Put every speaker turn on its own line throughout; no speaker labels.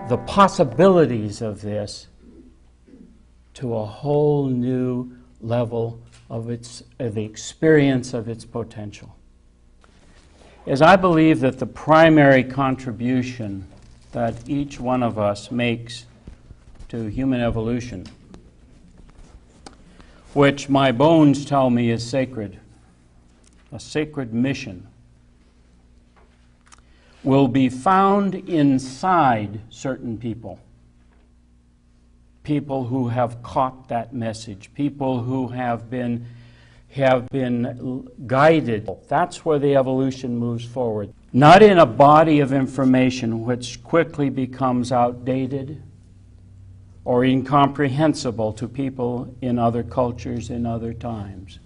the possibilities of this to a whole new level of the experience of its potential. As I believe that the primary contribution that each one of us makes to human evolution, which my bones tell me is sacred, a sacred mission, will be found inside certain people. People who have caught that message, people who have been guided. That's where the evolution moves forward. Not in a body of information which quickly becomes outdated or incomprehensible to people in other cultures in other times.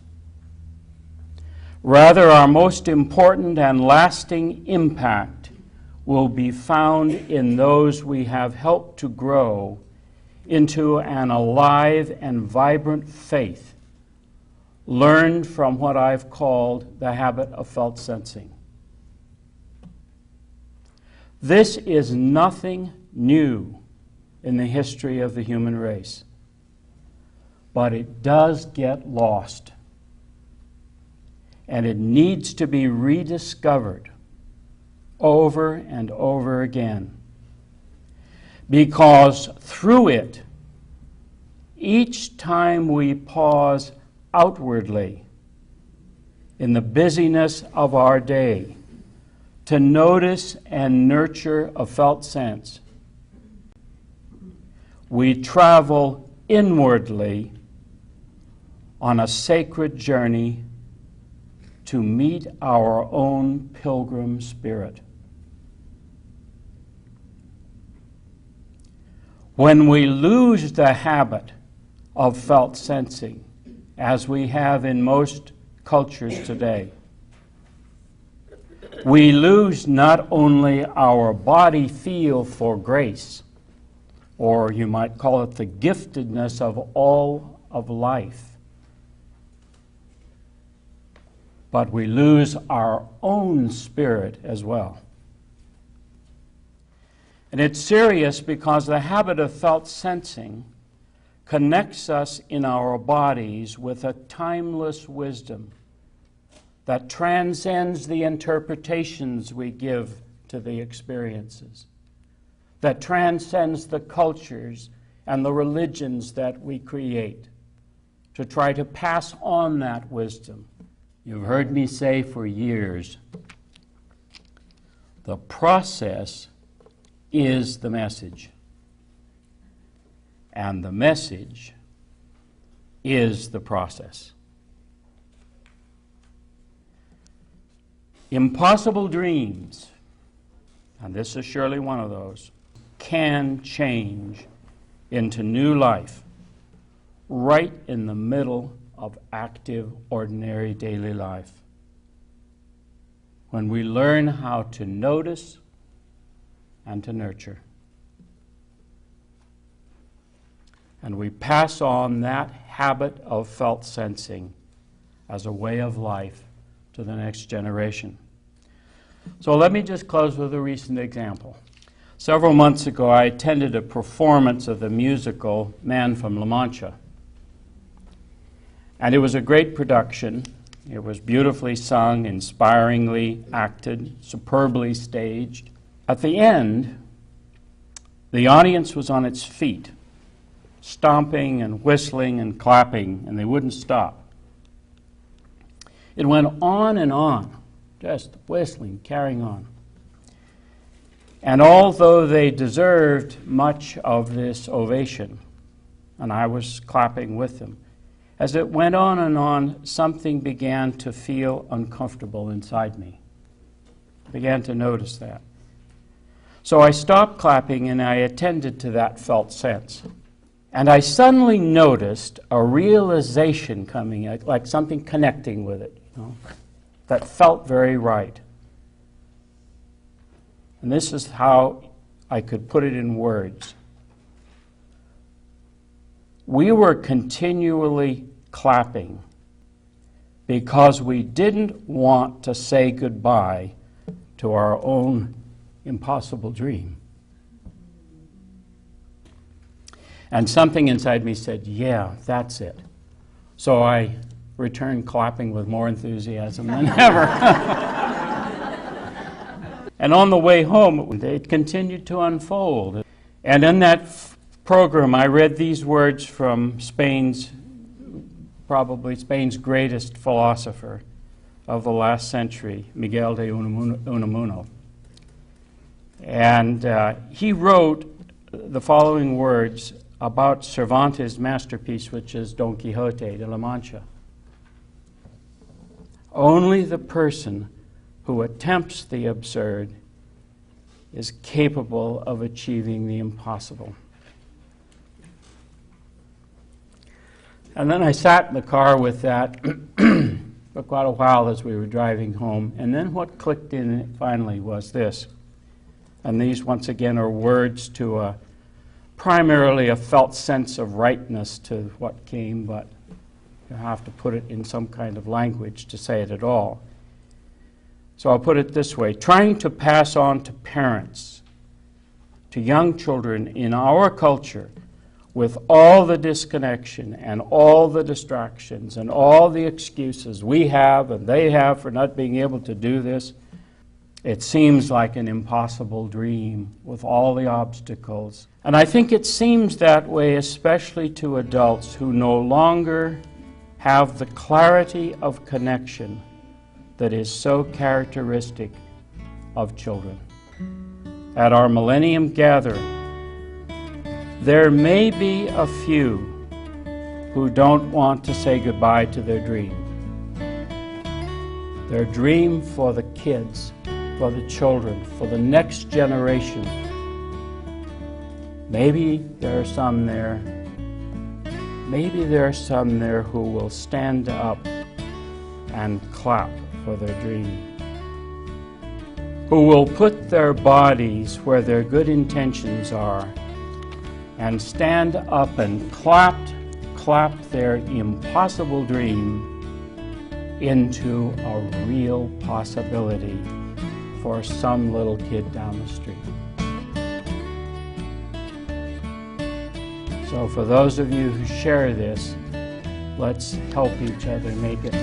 Rather, our most important and lasting impact will be found in those we have helped to grow into an alive and vibrant faith, learned from what I've called the habit of felt sensing. This is nothing new in the history of the human race, but it does get lost, and it needs to be rediscovered over and over again, because through it, each time we pause outwardly in the busyness of our day to notice and nurture a felt sense, we travel inwardly on a sacred journey to meet our own pilgrim spirit. When we lose the habit of felt sensing, as we have in most cultures today, we lose not only our body feel for grace, or you might call it the giftedness of all of life, but we lose our own spirit as well. And it's serious because the habit of felt sensing connects us in our bodies with a timeless wisdom that transcends the interpretations we give to the experiences, that transcends the cultures and the religions that we create to try to pass on that wisdom. You've heard me say for years, the process is the message, and the message is the process. Impossible dreams, and this is surely one of those, can change into new life right in the middle of active, ordinary daily life. When we learn how to notice and to nurture. And we pass on that habit of felt sensing as a way of life to the next generation. So let me just close with a recent example. Several months ago, I attended a performance of the musical Man from La Mancha. And it was a great production. It was beautifully sung, inspiringly acted, superbly staged. At the end, the audience was on its feet, stomping and whistling and clapping, and they wouldn't stop. It went on, just whistling, carrying on. And although they deserved much of this ovation, and I was clapping with them, as it went on, something began to feel uncomfortable inside me. I began to notice that. So I stopped clapping and I attended to that felt sense. And I suddenly noticed a realization coming, like something connecting with it, that felt very right. And this is how I could put it in words. We were continually clapping because we didn't want to say goodbye to our own impossible dream. And something inside me said, yeah, that's it. So I returned clapping with more enthusiasm than ever. And on the way home, it continued to unfold. And in that program, I read these words from probably Spain's greatest philosopher of the last century, Miguel de Unamuno. And he wrote the following words about Cervantes' masterpiece, which is Don Quixote de la Mancha. Only the person who attempts the absurd is capable of achieving the impossible. And then I sat in the car with that for quite a while as we were driving home. And then what clicked in finally was this. And these, once again, are words to primarily a felt sense of rightness to what came, but you have to put it in some kind of language to say it at all. So I'll put it this way. Trying to pass on to parents, to young children in our culture, with all the disconnection and all the distractions and all the excuses we have and they have for not being able to do this, it seems like an impossible dream with all the obstacles. And I think it seems that way especially to adults who no longer have the clarity of connection that is so characteristic of children. At our Millennium Gathering, there may be a few who don't want to say goodbye to their dream. Their dream for the kids, for the children, for the next generation. Maybe there are some there. Maybe there are some there who will stand up and clap for their dream. Who will put their bodies where their good intentions are and stand up and clap their impossible dream into a real possibility for some little kid down the street. So for those of you who share this, let's help each other make it